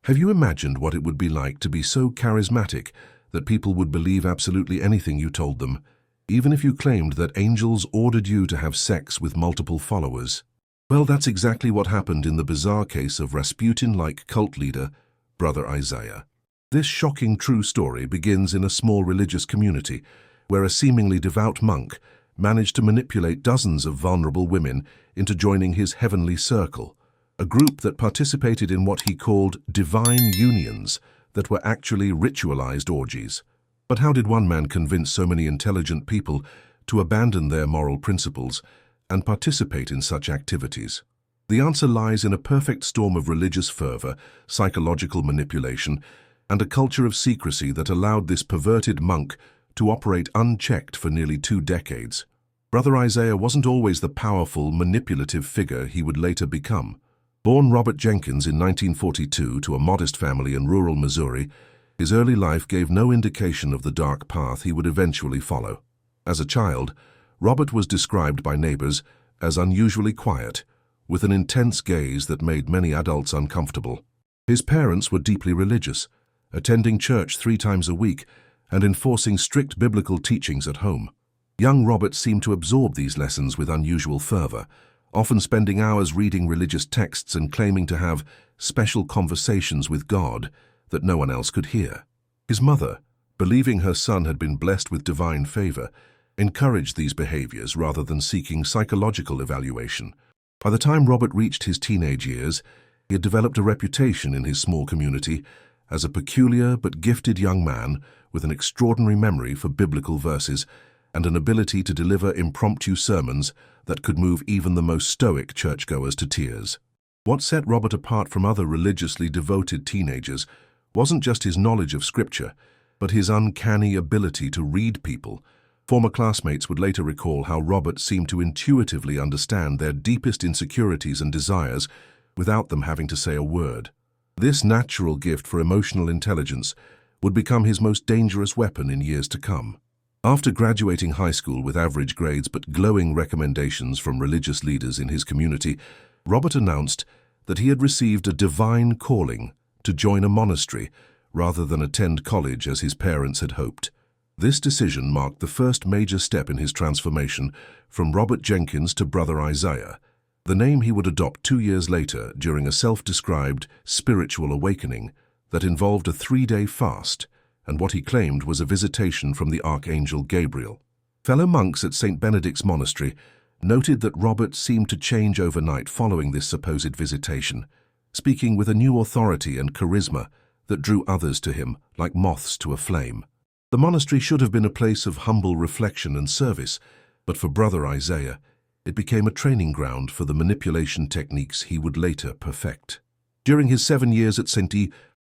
Have you imagined what it would be like to be so charismatic that people would believe absolutely anything you told them, even if you claimed that angels ordered you to have sex with multiple followers? Well, that's exactly what happened in the bizarre case of Rasputin-like cult leader, Brother Isaiah. This shocking true story begins in a small religious community where a seemingly devout monk managed to manipulate dozens of vulnerable women into joining his heavenly circle, a group that participated in what he called divine unions that were actually ritualized orgies. But how did one man convince so many intelligent people to abandon their moral principles and participate in such activities? The answer lies in a perfect storm of religious fervor, psychological manipulation, and a culture of secrecy that allowed this perverted monk to operate unchecked for nearly 2 decades. Brother Isaiah wasn't always the powerful, manipulative figure he would later become. Born Robert Jenkins in 1942 to a modest family in rural Missouri, his early life gave no indication of the dark path he would eventually follow. As a child, Robert was described by neighbors as unusually quiet, with an intense gaze that made many adults uncomfortable. His parents were deeply religious, attending church 3 times a week and enforcing strict biblical teachings at home. Young Robert seemed to absorb these lessons with unusual fervor, often spending hours reading religious texts and claiming to have special conversations with God that no one else could hear. His mother, believing her son had been blessed with divine favor, encouraged these behaviors rather than seeking psychological evaluation. By the time Robert reached his teenage years, he had developed a reputation in his small community as a peculiar but gifted young man with an extraordinary memory for biblical verses and an ability to deliver impromptu sermons that could move even the most stoic churchgoers to tears. What set Robert apart from other religiously devoted teenagers wasn't just his knowledge of Scripture, but his uncanny ability to read people. Former classmates would later recall how Robert seemed to intuitively understand their deepest insecurities and desires without them having to say a word. This natural gift for emotional intelligence would become his most dangerous weapon in years to come. After graduating high school with average grades but glowing recommendations from religious leaders in his community, Robert announced that he had received a divine calling to join a monastery rather than attend college as his parents had hoped. This decision marked the first major step in his transformation from Robert Jenkins to Brother Isaiah, the name he would adopt 2 years later during a self-described spiritual awakening that involved a 3-day fast and what he claimed was a visitation from the Archangel Gabriel. Fellow monks at St. Benedict's Monastery noted that Robert seemed to change overnight following this supposed visitation, speaking with a new authority and charisma that drew others to him like moths to a flame. The monastery should have been a place of humble reflection and service, but for Brother Isaiah, it became a training ground for the manipulation techniques he would later perfect. During his 7 years at St.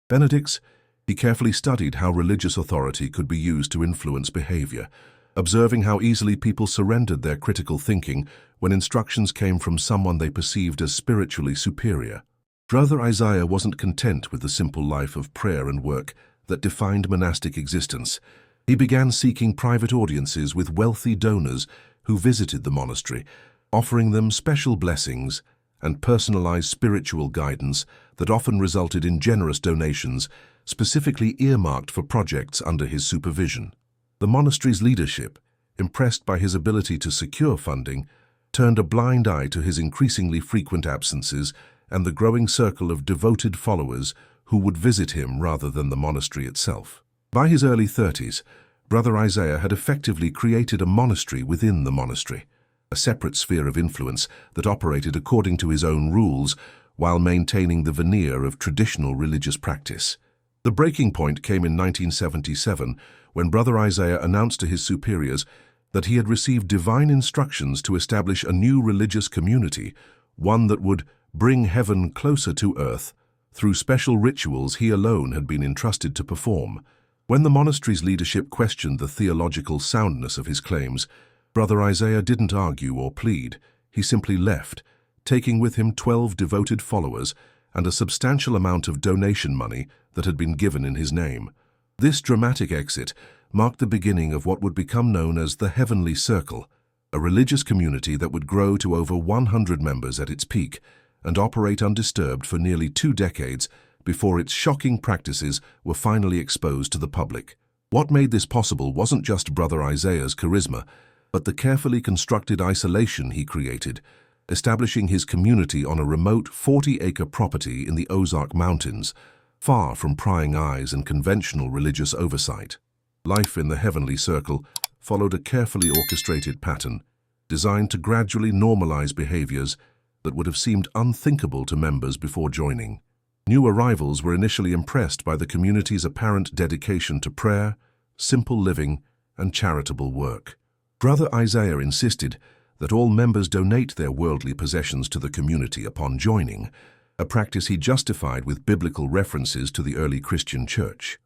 Benedict's, he carefully studied how religious authority could be used to influence behavior, observing how easily people surrendered their critical thinking when instructions came from someone they perceived as spiritually superior. Brother Isaiah wasn't content with the simple life of prayer and work that defined monastic existence. He began seeking private audiences with wealthy donors who visited the monastery, offering them special blessings and personalized spiritual guidance that often resulted in generous donations specifically earmarked for projects under his supervision. The monastery's leadership, impressed by his ability to secure funding, turned a blind eye to his increasingly frequent absences and the growing circle of devoted followers who would visit him rather than the monastery itself. By his early 30s, Brother Isaiah had effectively created a monastery within the monastery, a separate sphere of influence that operated according to his own rules while maintaining the veneer of traditional religious practice. The breaking point came in 1977 when Brother Isaiah announced to his superiors that he had received divine instructions to establish a new religious community, one that would bring heaven closer to earth through special rituals he alone had been entrusted to perform. When the monastery's leadership questioned the theological soundness of his claims, Brother Isaiah didn't argue or plead. He simply left, taking with him 12 devoted followers and a substantial amount of donation money that had been given in his name. This dramatic exit marked the beginning of what would become known as the Heavenly Circle, a religious community that would grow to over 100 members at its peak and operate undisturbed for nearly 2 decades before its shocking practices were finally exposed to the public. What made this possible wasn't just Brother Isaiah's charisma, but the carefully constructed isolation he created, establishing his community on a remote 40-acre property in the Ozark Mountains, far from prying eyes and conventional religious oversight. Life in the heavenly circle followed a carefully orchestrated pattern, designed to gradually normalize behaviors that would have seemed unthinkable to members before joining. New arrivals were initially impressed by the community's apparent dedication to prayer, simple living, and charitable work. Brother Isaiah insisted that all members donate their worldly possessions to the community upon joining, a practice he justified with biblical references to the early Christian church.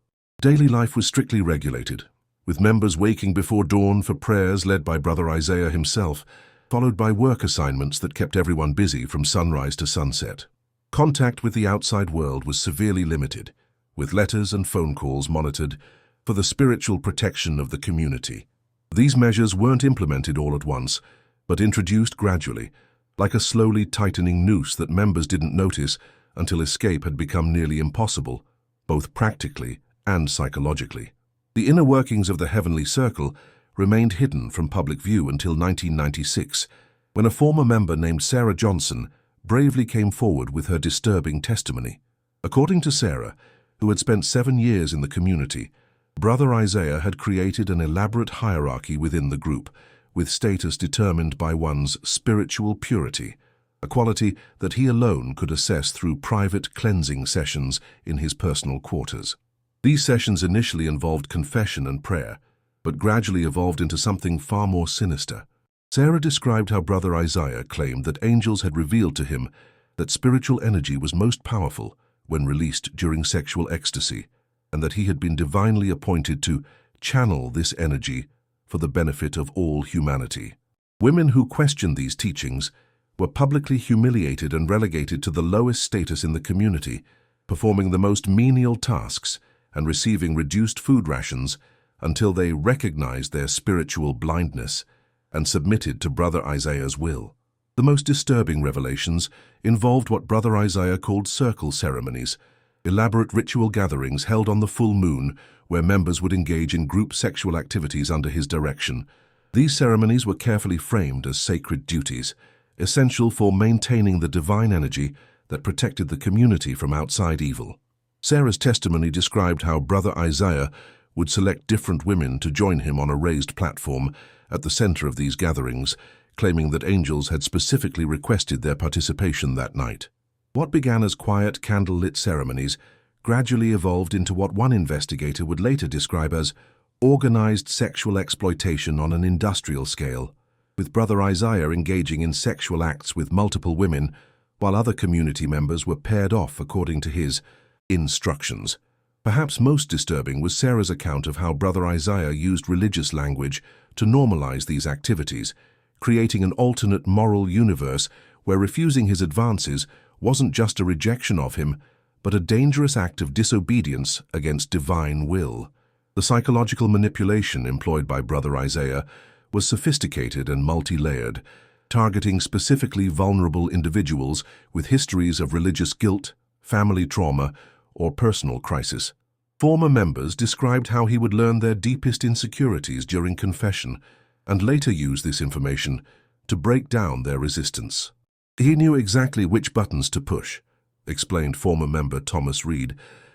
Daily life was strictly regulated, with members waking before dawn for prayers led by Brother Isaiah himself, followed by work assignments that kept everyone busy from sunrise to sunset. Contact with the outside world was severely limited, with letters and phone calls monitored for the spiritual protection of the community. These measures weren't implemented all at once, but introduced gradually, like a slowly tightening noose that members didn't notice until escape had become nearly impossible, both practically and psychologically. The inner workings of the heavenly circle remained hidden from public view until 1996, when a former member named Sarah Johnson bravely came forward with her disturbing testimony. According to Sarah, who had spent 7 years in the community, Brother Isaiah had created an elaborate hierarchy within the group, with status determined by one's spiritual purity, a quality that he alone could assess through private cleansing sessions in his personal quarters. These sessions initially involved confession and prayer, but gradually evolved into something far more sinister. Sarah described how Brother Isaiah claimed that angels had revealed to him that spiritual energy was most powerful when released during sexual ecstasy, and that he had been divinely appointed to channel this energy for the benefit of all humanity. Women who questioned these teachings were publicly humiliated and relegated to the lowest status in the community, performing the most menial tasks and receiving reduced food rations until they recognized their spiritual blindness and submitted to Brother Isaiah's will. The most disturbing revelations involved what Brother Isaiah called circle ceremonies, elaborate ritual gatherings held on the full moon where members would engage in group sexual activities under his direction. These ceremonies were carefully framed as sacred duties, essential for maintaining the divine energy that protected the community from outside evil. Sarah's testimony described how Brother Isaiah would select different women to join him on a raised platform at the center of these gatherings, claiming that angels had specifically requested their participation that night. What began as quiet, candle-lit ceremonies gradually evolved into what one investigator would later describe as organized sexual exploitation on an industrial scale, with Brother Isaiah engaging in sexual acts with multiple women, while other community members were paired off according to his instructions. Perhaps most disturbing was Sarah's account of how Brother Isaiah used religious language to normalize these activities, creating an alternate moral universe where refusing his advances wasn't just a rejection of him, but a dangerous act of disobedience against divine will. The psychological manipulation employed by Brother Isaiah was sophisticated and multi-layered, targeting specifically vulnerable individuals with histories of religious guilt, family trauma, or personal crisis. Former members described how he would learn their deepest insecurities during confession and later use this information to break down their resistance. He knew exactly which buttons to push, explained former member Thomas Reed,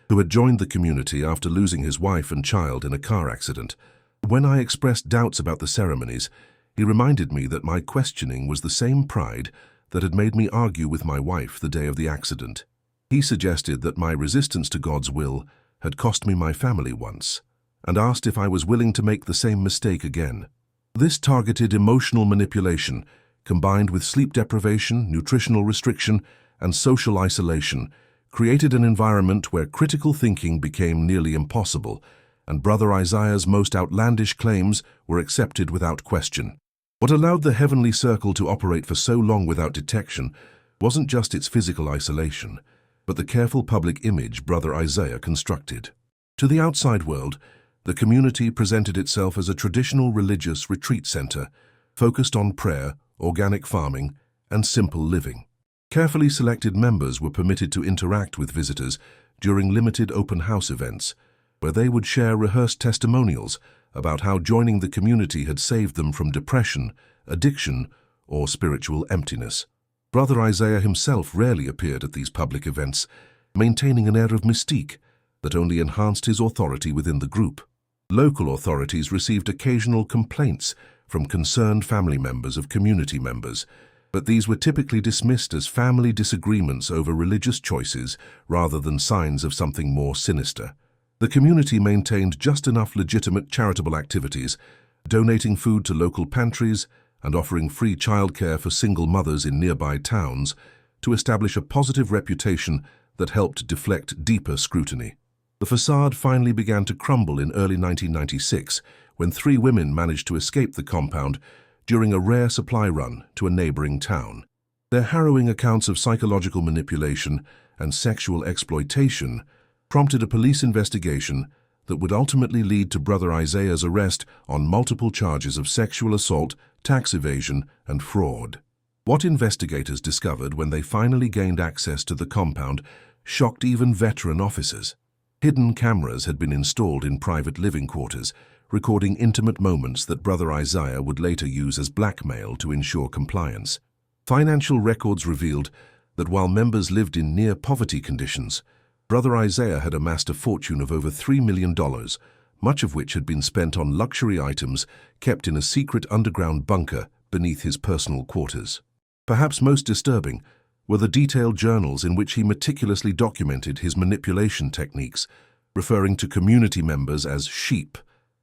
who had joined the community after losing his wife and child in a car accident. When I expressed doubts about the ceremonies, he reminded me that my questioning was the same pride that had made me argue with my wife the day of the accident. He suggested that my resistance to God's will had cost me my family once, and asked if I was willing to make the same mistake again. This targeted emotional manipulation, combined with sleep deprivation, nutritional restriction, and social isolation, created an environment where critical thinking became nearly impossible, and Brother Isaiah's most outlandish claims were accepted without question. What allowed the heavenly circle to operate for so long without detection wasn't just its physical isolation, but the careful public image Brother Isaiah constructed. To the outside world, the community presented itself as a traditional religious retreat center, focused on prayer, organic farming, and simple living. Carefully selected members were permitted to interact with visitors during limited open house events, where they would share rehearsed testimonials about how joining the community had saved them from depression, addiction, or spiritual emptiness. Brother Isaiah himself rarely appeared at these public events, maintaining an air of mystique that only enhanced his authority within the group. Local authorities received occasional complaints from concerned family members of community members, but these were typically dismissed as family disagreements over religious choices rather than signs of something more sinister. The community maintained just enough legitimate charitable activities, donating food to local pantries and offering free childcare for single mothers in nearby towns, to establish a positive reputation that helped deflect deeper scrutiny. The facade finally began to crumble in early 1996 when 3 women managed to escape the compound during a rare supply run to a neighboring town. Their harrowing accounts of psychological manipulation and sexual exploitation prompted a police investigation that would ultimately lead to Brother Isaiah's arrest on multiple charges of sexual assault, tax evasion, and fraud. What investigators discovered when they finally gained access to the compound shocked even veteran officers. Hidden cameras had been installed in private living quarters, recording intimate moments that Brother Isaiah would later use as blackmail to ensure compliance. Financial records revealed that while members lived in near-poverty conditions, Brother Isaiah had amassed a fortune of over $3 million, much of which had been spent on luxury items kept in a secret underground bunker beneath his personal quarters. Perhaps most disturbing were the detailed journals in which he meticulously documented his manipulation techniques, referring to community members as sheep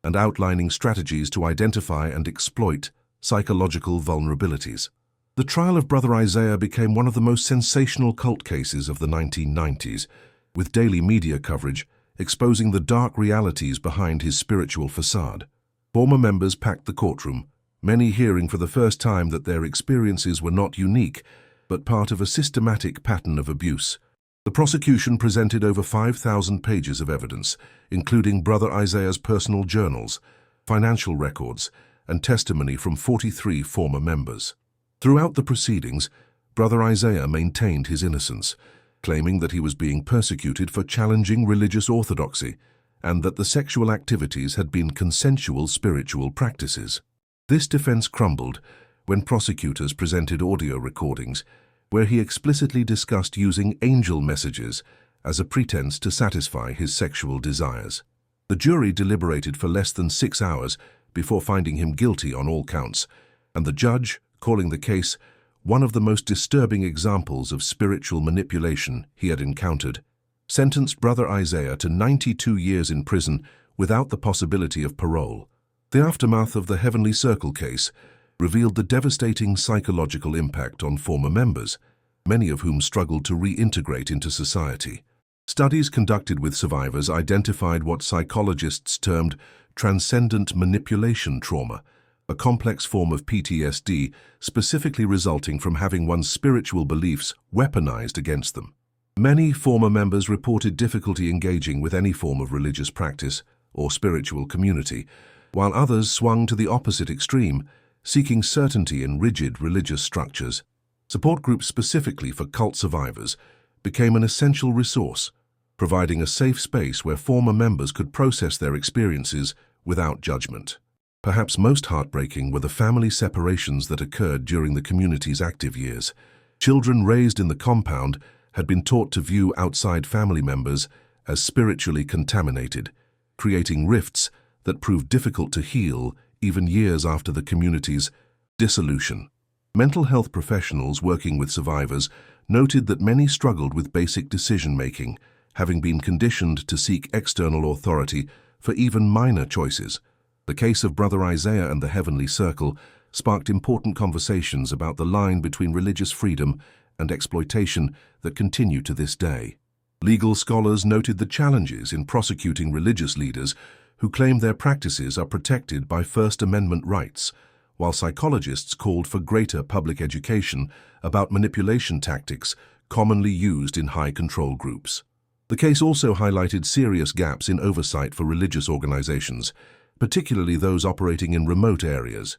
and outlining strategies to identify and exploit psychological vulnerabilities. The trial of Brother Isaiah became one of the most sensational cult cases of the 1990s, with daily media coverage exposing the dark realities behind his spiritual facade. Former members packed the courtroom, many hearing for the first time that their experiences were not unique, but part of a systematic pattern of abuse. The prosecution presented over 5,000 pages of evidence, including Brother Isaiah's personal journals, financial records, and testimony from 43 former members. Throughout the proceedings, Brother Isaiah maintained his innocence, claiming that he was being persecuted for challenging religious orthodoxy and that the sexual activities had been consensual spiritual practices. This defense crumbled when prosecutors presented audio recordings where he explicitly discussed using angel messages as a pretense to satisfy his sexual desires. The jury deliberated for less than 6 hours before finding him guilty on all counts, and the judge, calling the case one of the most disturbing examples of spiritual manipulation he had encountered, sentenced Brother Isaiah to 92 years in prison without the possibility of parole. The aftermath of the Heavenly Circle case revealed the devastating psychological impact on former members, many of whom struggled to reintegrate into society. Studies conducted with survivors identified what psychologists termed transcendent manipulation trauma, a complex form of PTSD specifically resulting from having one's spiritual beliefs weaponized against them. Many former members reported difficulty engaging with any form of religious practice or spiritual community, while others swung to the opposite extreme, seeking certainty in rigid religious structures. Support groups specifically for cult survivors became an essential resource, providing a safe space where former members could process their experiences without judgment. Perhaps most heartbreaking were the family separations that occurred during the community's active years. Children raised in the compound had been taught to view outside family members as spiritually contaminated, creating rifts that proved difficult to heal even years after the community's dissolution. Mental health professionals working with survivors noted that many struggled with basic decision-making, having been conditioned to seek external authority for even minor choices. The case of Brother Isaiah and the Heavenly Circle sparked important conversations about the line between religious freedom and exploitation that continue to this day. Legal scholars noted the challenges in prosecuting religious leaders who claim their practices are protected by First Amendment rights, while psychologists called for greater public education about manipulation tactics commonly used in high-control groups. The case also highlighted serious gaps in oversight for religious organizations, particularly those operating in remote areas.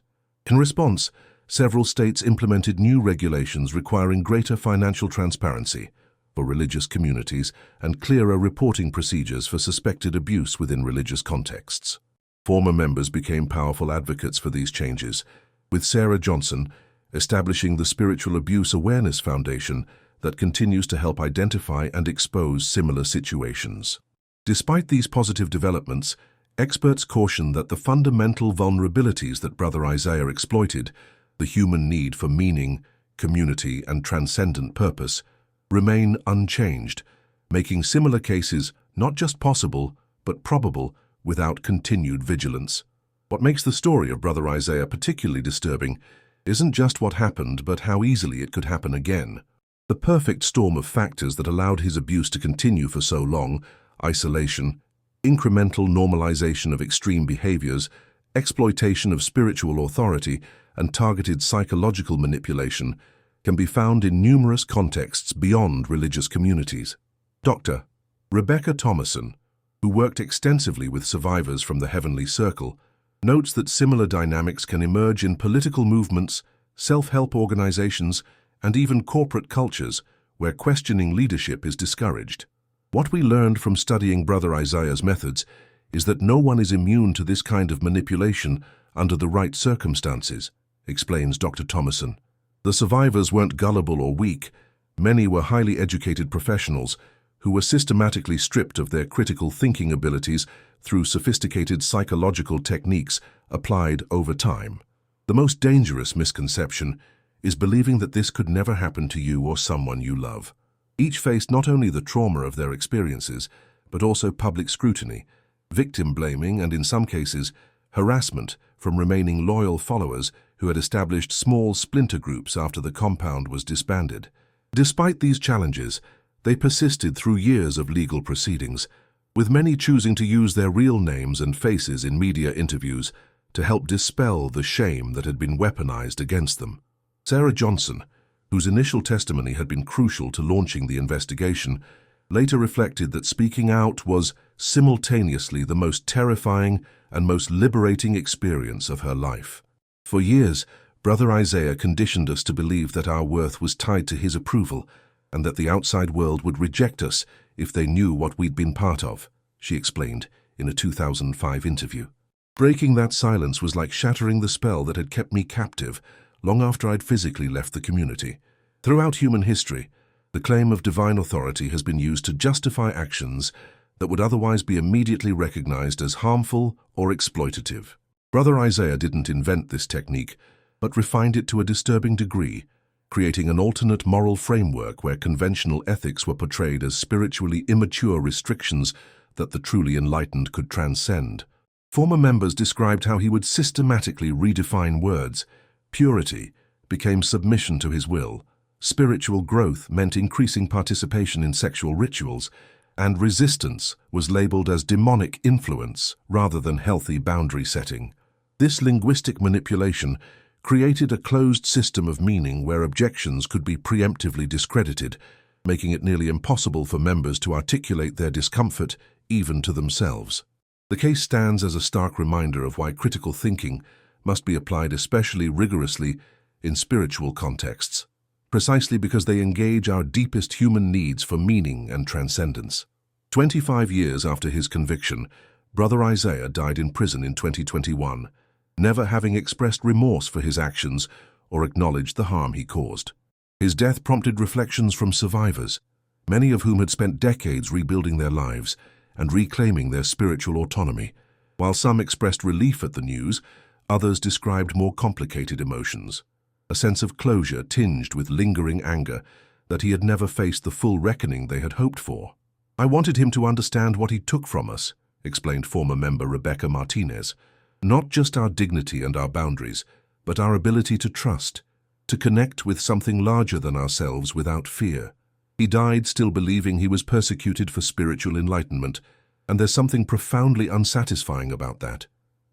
In response, several states implemented new regulations requiring greater financial transparency, for religious communities and clearer reporting procedures for suspected abuse within religious contexts. Former members became powerful advocates for these changes, with Sarah Johnson establishing the Spiritual Abuse Awareness Foundation that continues to help identify and expose similar situations. Despite these positive developments, experts caution that the fundamental vulnerabilities that Brother Isaiah exploited, the human need for meaning, community, and transcendent purpose, remain unchanged, making similar cases not just possible, but probable without continued vigilance. What makes the story of Brother Isaiah particularly disturbing isn't just what happened, but how easily it could happen again. The perfect storm of factors that allowed his abuse to continue for so long, isolation, incremental normalization of extreme behaviors, exploitation of spiritual authority, and targeted psychological manipulation, can be found in numerous contexts beyond religious communities. Dr. Rebecca Thomason, who worked extensively with survivors from the Heavenly Circle, notes that similar dynamics can emerge in political movements, self-help organizations, and even corporate cultures where questioning leadership is discouraged. What we learned from studying Brother Isaiah's methods is that no one is immune to this kind of manipulation under the right circumstances, explains Dr. Thomason. The survivors weren't gullible or weak. Many were highly educated professionals who were systematically stripped of their critical thinking abilities through sophisticated psychological techniques applied over time. The most dangerous misconception is believing that this could never happen to you or someone you love. Each faced not only the trauma of their experiences, but also public scrutiny, victim blaming, and in some cases, harassment from remaining loyal followers who had established small splinter groups after the compound was disbanded. Despite these challenges, they persisted through years of legal proceedings, with many choosing to use their real names and faces in media interviews to help dispel the shame that had been weaponized against them. Sarah Johnson, whose initial testimony had been crucial to launching the investigation, later reflected that speaking out was simultaneously the most terrifying and most liberating experience of her life. For years, Brother Isaiah conditioned us to believe that our worth was tied to his approval and that the outside world would reject us if they knew what we'd been part of, she explained in a 2005 interview. Breaking that silence was like shattering the spell that had kept me captive long after I'd physically left the community. Throughout human history, the claim of divine authority has been used to justify actions that would otherwise be immediately recognized as harmful or exploitative. Brother Isaiah didn't invent this technique, but refined it to a disturbing degree, creating an alternate moral framework where conventional ethics were portrayed as spiritually immature restrictions that the truly enlightened could transcend. Former members described how he would systematically redefine words. Purity became submission to his will. Spiritual growth meant increasing participation in sexual rituals, and resistance was labeled as demonic influence rather than healthy boundary setting. This linguistic manipulation created a closed system of meaning where objections could be preemptively discredited, making it nearly impossible for members to articulate their discomfort even to themselves. The case stands as a stark reminder of why critical thinking must be applied especially rigorously in spiritual contexts, precisely because they engage our deepest human needs for meaning and transcendence. 25 years after his conviction, Brother Isaiah died in prison in 2021, never having expressed remorse for his actions or acknowledged the harm he caused. His death prompted reflections from survivors, many of whom had spent decades rebuilding their lives and reclaiming their spiritual autonomy. While some expressed relief at the news, others described more complicated emotions, a sense of closure tinged with lingering anger that he had never faced the full reckoning they had hoped for. "I wanted him to understand what he took from us," explained former member Rebecca Martinez. "Not just our dignity and our boundaries, but our ability to trust, to connect with something larger than ourselves without fear." He died still believing he was persecuted for spiritual enlightenment, and there's something profoundly unsatisfying about that.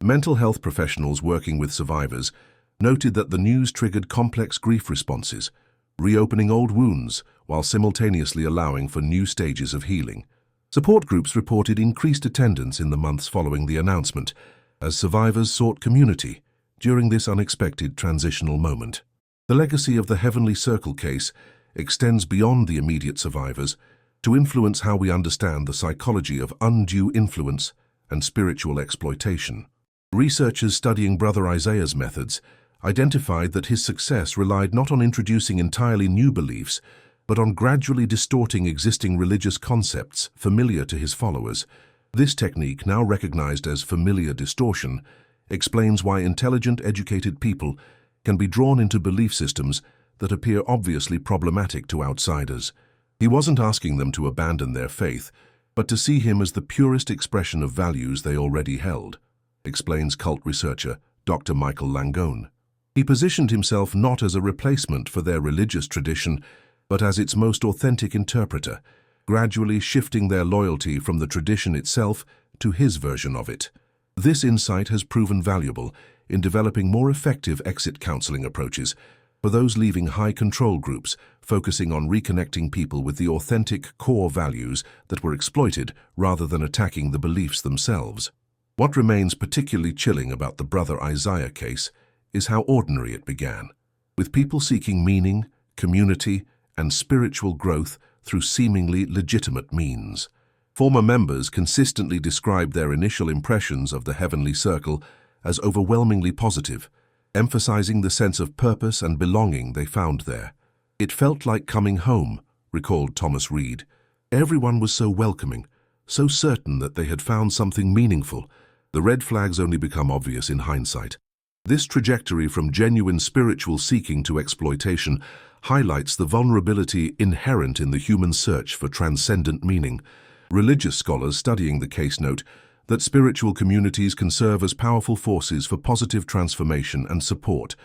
Mental health professionals working with survivors noted that the news triggered complex grief responses, reopening old wounds while simultaneously allowing for new stages of healing. Support groups reported increased attendance in the months following the announcement, as survivors sought community during this unexpected transitional moment. The legacy of the Heavenly Circle case extends beyond the immediate survivors to influence how we understand the psychology of undue influence and spiritual exploitation. Researchers studying Brother Isaiah's methods identified that his success relied not on introducing entirely new beliefs, but on gradually distorting existing religious concepts familiar to his followers. This technique, now recognized as familiar distortion, explains why intelligent, educated people can be drawn into belief systems that appear obviously problematic to outsiders. He wasn't asking them to abandon their faith, but to see him as the purest expression of values they already held, explains cult researcher Dr. Michael Langone. He positioned himself not as a replacement for their religious tradition, but as its most authentic interpreter, gradually shifting their loyalty from the tradition itself to his version of it. This insight has proven valuable in developing more effective exit counseling approaches for those leaving high control groups, focusing on reconnecting people with the authentic core values that were exploited rather than attacking the beliefs themselves. What remains particularly chilling about the Brother Isaiah case is how ordinary it began, with people seeking meaning, community, and spiritual growth through seemingly legitimate means. Former members consistently described their initial impressions of the Heavenly Circle as overwhelmingly positive, emphasizing the sense of purpose and belonging they found there. "It felt like coming home," recalled Thomas Reed. "Everyone was so welcoming, so certain that they had found something meaningful. The red flags only become obvious in hindsight." This trajectory from genuine spiritual seeking to exploitation highlights the vulnerability inherent in the human search for transcendent meaning. Religious scholars studying the case note that spiritual communities can serve as powerful forces for positive transformation and support,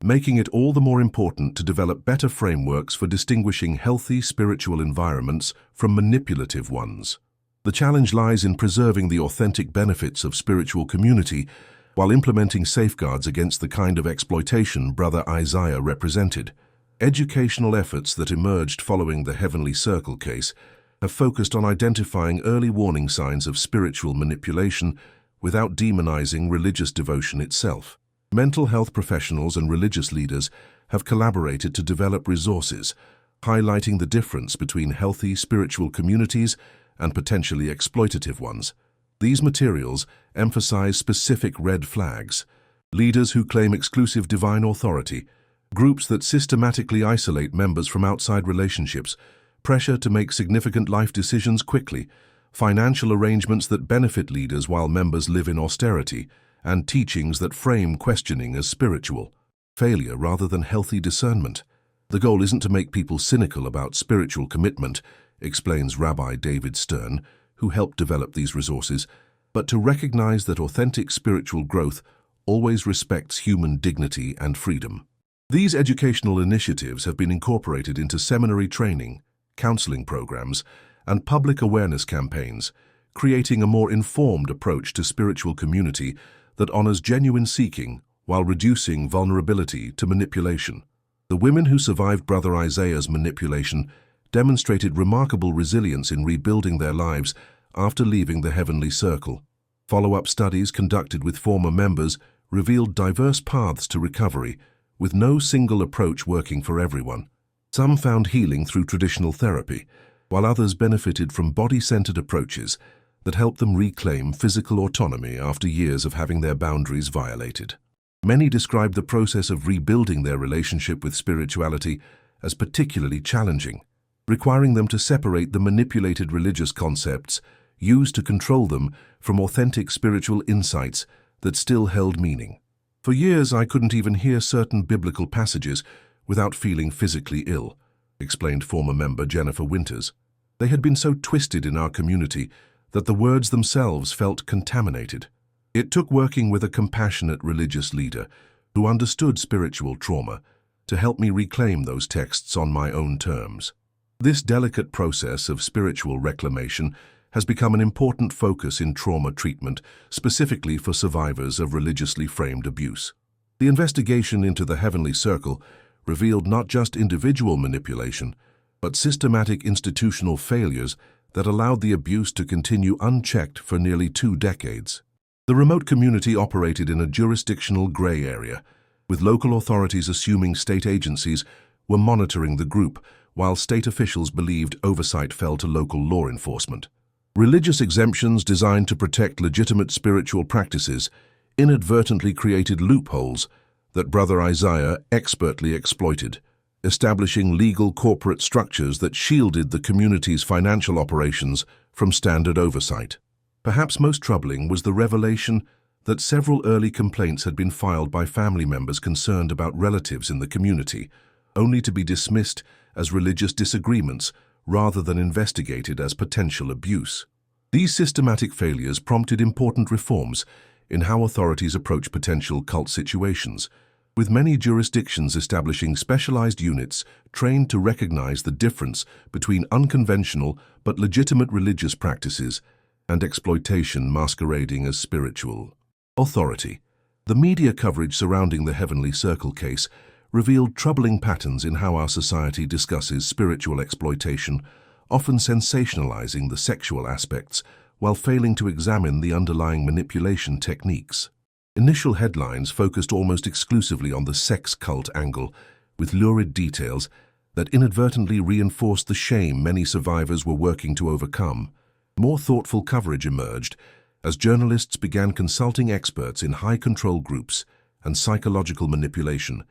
making it all the more important to develop better frameworks for distinguishing healthy spiritual environments from manipulative ones. The challenge lies in preserving the authentic benefits of spiritual community while implementing safeguards against the kind of exploitation Brother Isaiah represented. Educational efforts that emerged following the Heavenly Circle case have focused on identifying early warning signs of spiritual manipulation without demonizing religious devotion itself. Mental health professionals and religious leaders have collaborated to develop resources, highlighting the difference between healthy spiritual communities and potentially exploitative ones. These materials emphasize specific red flags: leaders who claim exclusive divine authority, groups that systematically isolate members from outside relationships, pressure to make significant life decisions quickly, financial arrangements that benefit leaders while members live in austerity, and teachings that frame questioning as spiritual failure rather than healthy discernment. The goal isn't to make people cynical about spiritual commitment, explains Rabbi David Stern, who helped develop these resources, but to recognize that authentic spiritual growth always respects human dignity and freedom. These educational initiatives have been incorporated into seminary training, counseling programs, and public awareness campaigns, creating a more informed approach to spiritual community that honors genuine seeking while reducing vulnerability to manipulation. The women who survived Brother Isaiah's manipulation demonstrated remarkable resilience in rebuilding their lives after leaving the Heavenly Circle. Follow-up studies conducted with former members revealed diverse paths to recovery, with no single approach working for everyone. Some found healing through traditional therapy, while others benefited from body-centered approaches that helped them reclaim physical autonomy after years of having their boundaries violated. Many described the process of rebuilding their relationship with spirituality as particularly challenging, requiring them to separate the manipulated religious concepts used to control them from authentic spiritual insights that still held meaning. "For years, I couldn't even hear certain biblical passages without feeling physically ill," explained former member Jennifer Winters. "They had been so twisted in our community that the words themselves felt contaminated. It took working with a compassionate religious leader who understood spiritual trauma to help me reclaim those texts on my own terms." This delicate process of spiritual reclamation has become an important focus in trauma treatment, specifically for survivors of religiously framed abuse. The investigation into the Heavenly Circle revealed not just individual manipulation, but systematic institutional failures that allowed the abuse to continue unchecked for nearly 2 decades. The remote community operated in a jurisdictional gray area, with local authorities assuming state agencies were monitoring the group while state officials believed oversight fell to local law enforcement. Religious exemptions designed to protect legitimate spiritual practices inadvertently created loopholes that Brother Isaiah expertly exploited, establishing legal corporate structures that shielded the community's financial operations from standard oversight. Perhaps most troubling was the revelation that several early complaints had been filed by family members concerned about relatives in the community, only to be dismissed as religious disagreements rather than investigated as potential abuse. These systematic failures prompted important reforms in how authorities approach potential cult situations, with many jurisdictions establishing specialized units trained to recognize the difference between unconventional but legitimate religious practices and exploitation masquerading as spiritual. Authority. The media coverage surrounding the Heavenly Circle case revealed troubling patterns in how our society discusses spiritual exploitation, often sensationalizing the sexual aspects while failing to examine the underlying manipulation techniques. Initial headlines focused almost exclusively on the sex cult angle, with lurid details that inadvertently reinforced the shame many survivors were working to overcome. More thoughtful coverage emerged as journalists began consulting experts in high-control groups and psychological manipulation,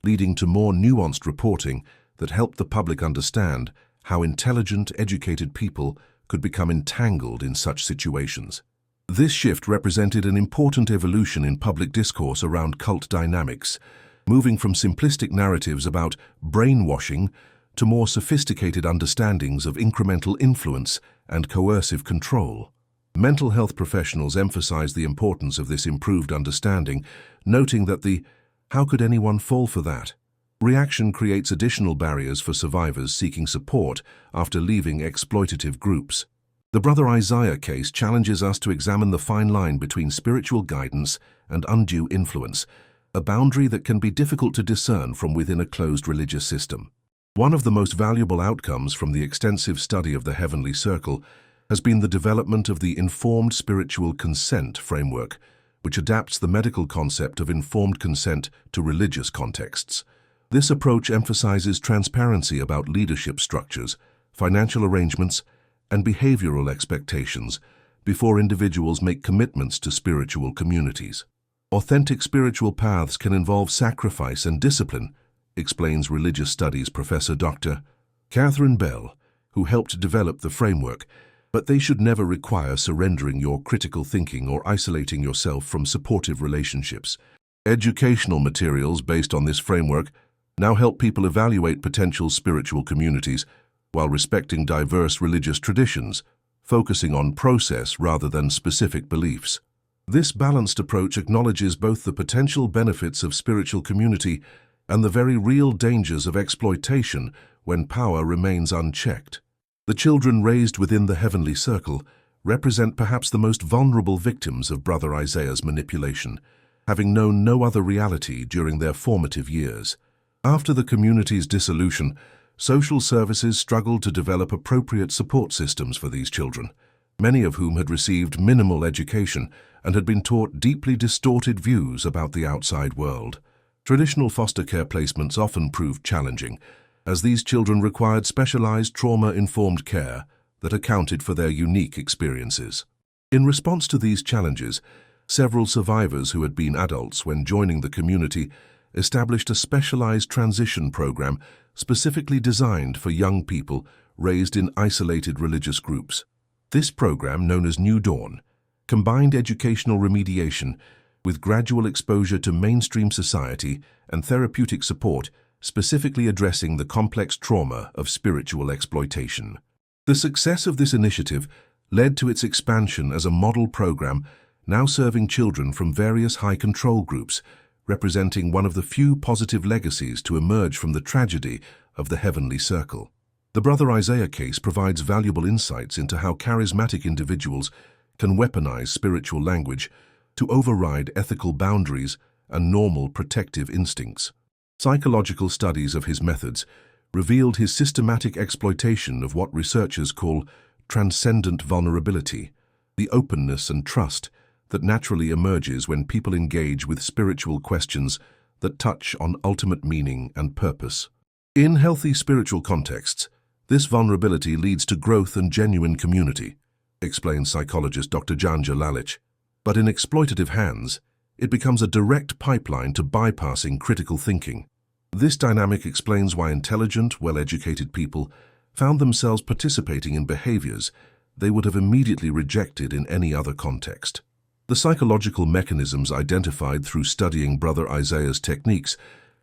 leading to more nuanced reporting that helped the public understand how intelligent, educated people could become entangled in such situations. This shift represented an important evolution in public discourse around cult dynamics, moving from simplistic narratives about brainwashing to more sophisticated understandings of incremental influence and coercive control. Mental health professionals emphasized the importance of this improved understanding, noting that the "how could anyone fall for that?" reaction creates additional barriers for survivors seeking support after leaving exploitative groups. The Brother Isaiah case challenges us to examine the fine line between spiritual guidance and undue influence, a boundary that can be difficult to discern from within a closed religious system. One of the most valuable outcomes from the extensive study of the Heavenly Circle has been the development of the informed spiritual consent framework, which adapts the medical concept of informed consent to religious contexts. This approach emphasizes transparency about leadership structures, financial arrangements, and behavioral expectations before individuals make commitments to spiritual communities. Authentic spiritual paths can involve sacrifice and discipline, explains religious studies professor Dr. Catherine Bell, who helped develop the framework, but they should never require surrendering your critical thinking or isolating yourself from supportive relationships. Educational materials based on this framework now help people evaluate potential spiritual communities while respecting diverse religious traditions, focusing on process rather than specific beliefs. This balanced approach acknowledges both the potential benefits of spiritual community and the very real dangers of exploitation when power remains unchecked. The children raised within the Heavenly Circle represent perhaps the most vulnerable victims of Brother Isaiah's manipulation, having known no other reality during their formative years. After the community's dissolution, social services struggled to develop appropriate support systems for these children, many of whom had received minimal education and had been taught deeply distorted views about the outside world. Traditional foster care placements often proved challenging, as these children required specialized trauma-informed care that accounted for their unique experiences. In response to these challenges, several survivors who had been adults when joining the community established a specialized transition program specifically designed for young people raised in isolated religious groups. This program, known as New Dawn, combined educational remediation with gradual exposure to mainstream society and therapeutic support, specifically addressing the complex trauma of spiritual exploitation. The success of this initiative led to its expansion as a model program now serving children from various high-control groups, representing one of the few positive legacies to emerge from the tragedy of the Heavenly Circle. The Brother Isaiah case provides valuable insights into how charismatic individuals can weaponize spiritual language to override ethical boundaries and normal protective instincts. Psychological studies of his methods revealed his systematic exploitation of what researchers call transcendent vulnerability, the openness and trust that naturally emerges when people engage with spiritual questions that touch on ultimate meaning and purpose. In healthy spiritual contexts, this vulnerability leads to growth and genuine community, explains psychologist Dr. Janja Lalich. But in exploitative hands, it becomes a direct pipeline to bypassing critical thinking. This dynamic explains why intelligent, well-educated people found themselves participating in behaviors they would have immediately rejected in any other context. The psychological mechanisms identified through studying Brother Isaiah's techniques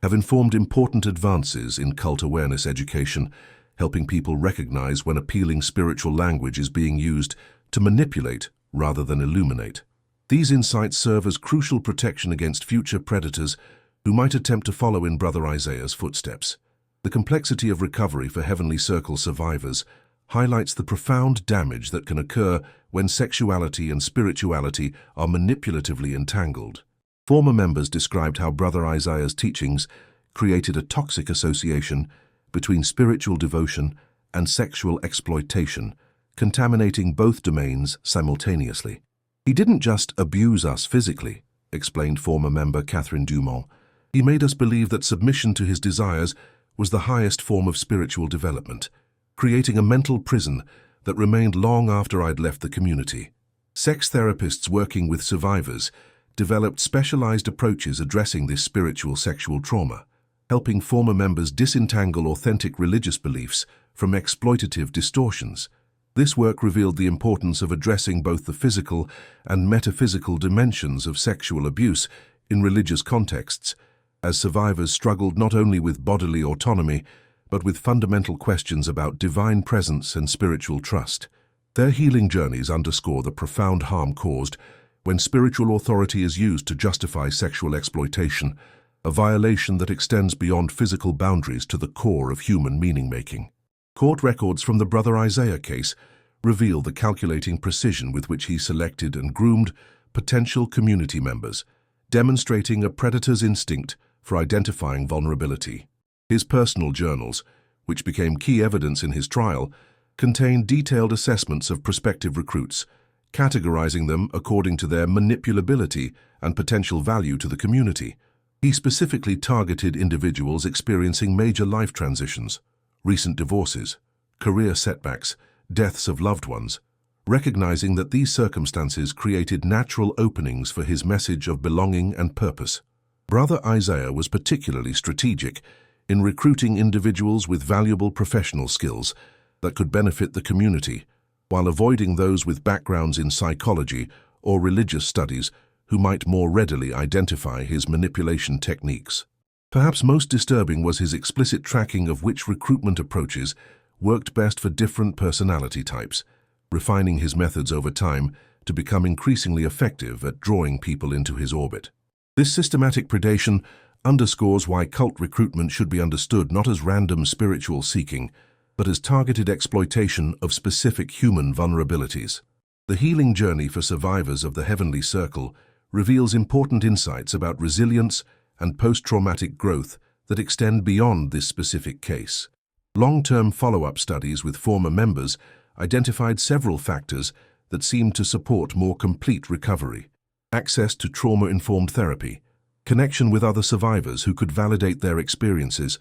have informed important advances in cult awareness education, helping people recognize when appealing spiritual language is being used to manipulate rather than illuminate. These insights serve as crucial protection against future predators who might attempt to follow in Brother Isaiah's footsteps. The complexity of recovery for Heavenly Circle survivors highlights the profound damage that can occur when sexuality and spirituality are manipulatively entangled. Former members described how Brother Isaiah's teachings created a toxic association between spiritual devotion and sexual exploitation, contaminating both domains simultaneously. He didn't just abuse us physically, explained former member Catherine Dumont. He made us believe that submission to his desires was the highest form of spiritual development, creating a mental prison that remained long after I'd left the community. Sex therapists working with survivors developed specialized approaches addressing this spiritual sexual trauma, helping former members disentangle authentic religious beliefs from exploitative distortions. This work revealed the importance of addressing both the physical and metaphysical dimensions of sexual abuse in religious contexts, as survivors struggled not only with bodily autonomy, but with fundamental questions about divine presence and spiritual trust. Their healing journeys underscore the profound harm caused when spiritual authority is used to justify sexual exploitation, a violation that extends beyond physical boundaries to the core of human meaning-making. Court records from the Brother Isaiah case reveal the calculating precision with which he selected and groomed potential community members, demonstrating a predator's instinct for identifying vulnerability. His personal journals, which became key evidence in his trial, contain detailed assessments of prospective recruits, categorizing them according to their manipulability and potential value to the community. He specifically targeted individuals experiencing major life transitions, recent divorces, career setbacks, deaths of loved ones, recognizing that these circumstances created natural openings for his message of belonging and purpose. Brother Isaiah was particularly strategic in recruiting individuals with valuable professional skills that could benefit the community, while avoiding those with backgrounds in psychology or religious studies who might more readily identify his manipulation techniques. Perhaps most disturbing was his explicit tracking of which recruitment approaches worked best for different personality types, refining his methods over time to become increasingly effective at drawing people into his orbit. This systematic predation underscores why cult recruitment should be understood not as random spiritual seeking, but as targeted exploitation of specific human vulnerabilities. The healing journey for survivors of the Heavenly Circle reveals important insights about resilience and post-traumatic growth that extend beyond this specific case. Long-term follow-up studies with former members identified several factors that seemed to support more complete recovery: access to trauma-informed therapy, connection with other survivors who could validate their experiences,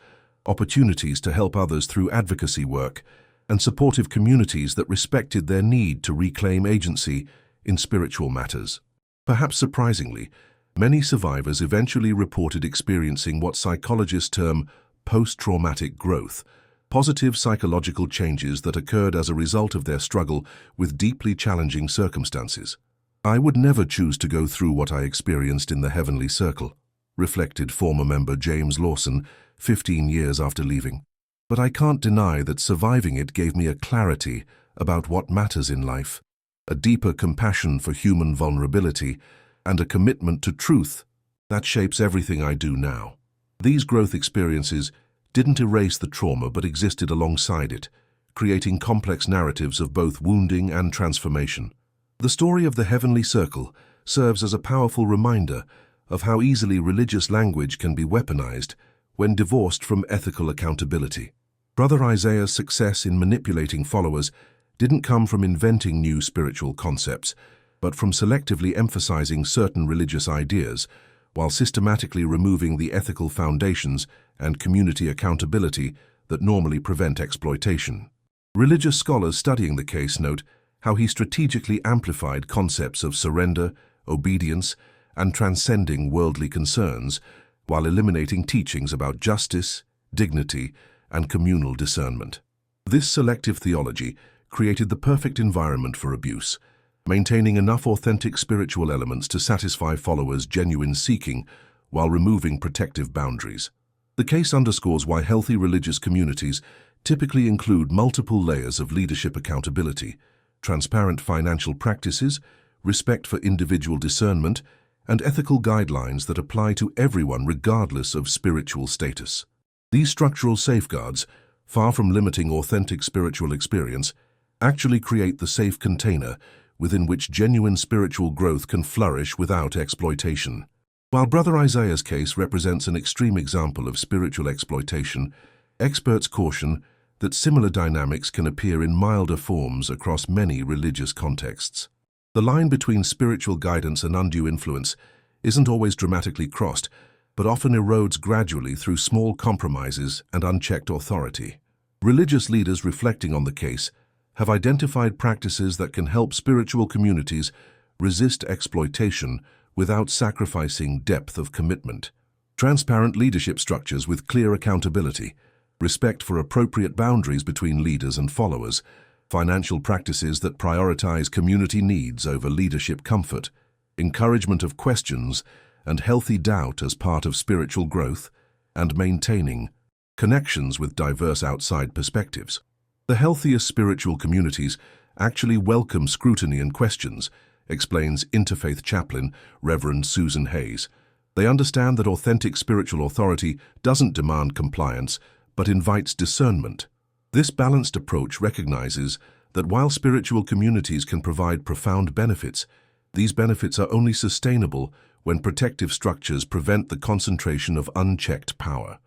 opportunities to help others through advocacy work, and supportive communities that respected their need to reclaim agency in spiritual matters. Perhaps surprisingly, many survivors eventually reported experiencing what psychologists term post-traumatic growth, positive psychological changes that occurred as a result of their struggle with deeply challenging circumstances. "I would never choose to go through what I experienced in the Heavenly Circle," reflected former member James Lawson 15 years after leaving. "But I can't deny that surviving it gave me a clarity about what matters in life, a deeper compassion for human vulnerability, and a commitment to truth that shapes everything I do now." These growth experiences didn't erase the trauma but existed alongside it, creating complex narratives of both wounding and transformation. The story of the Heavenly Circle serves as a powerful reminder of how easily religious language can be weaponized when divorced from ethical accountability. Brother Isaiah's success in manipulating followers didn't come from inventing new spiritual concepts, but from selectively emphasizing certain religious ideas, while systematically removing the ethical foundations and community accountability that normally prevent exploitation. Religious scholars studying the case note how he strategically amplified concepts of surrender, obedience, and transcending worldly concerns, while eliminating teachings about justice, dignity, and communal discernment. This selective theology created the perfect environment for abuse, maintaining enough authentic spiritual elements to satisfy followers' genuine seeking while removing protective boundaries. The case underscores why healthy religious communities typically include multiple layers of leadership accountability, transparent financial practices, respect for individual discernment, and ethical guidelines that apply to everyone regardless of spiritual status. These structural safeguards, far from limiting authentic spiritual experience, actually create the safe container within which genuine spiritual growth can flourish without exploitation. While Brother Isaiah's case represents an extreme example of spiritual exploitation, experts caution that similar dynamics can appear in milder forms across many religious contexts. The line between spiritual guidance and undue influence isn't always dramatically crossed, but often erodes gradually through small compromises and unchecked authority. Religious leaders reflecting on the case have identified practices that can help spiritual communities resist exploitation without sacrificing depth of commitment. Transparent leadership structures with clear accountability, respect for appropriate boundaries between leaders and followers, financial practices that prioritize community needs over leadership comfort, encouragement of questions and healthy doubt as part of spiritual growth, and maintaining connections with diverse outside perspectives. The healthiest spiritual communities actually welcome scrutiny and questions, explains interfaith chaplain Reverend Susan Hayes. They understand that authentic spiritual authority doesn't demand compliance, but invites discernment. This balanced approach recognizes that while spiritual communities can provide profound benefits, these benefits are only sustainable when protective structures prevent the concentration of unchecked power.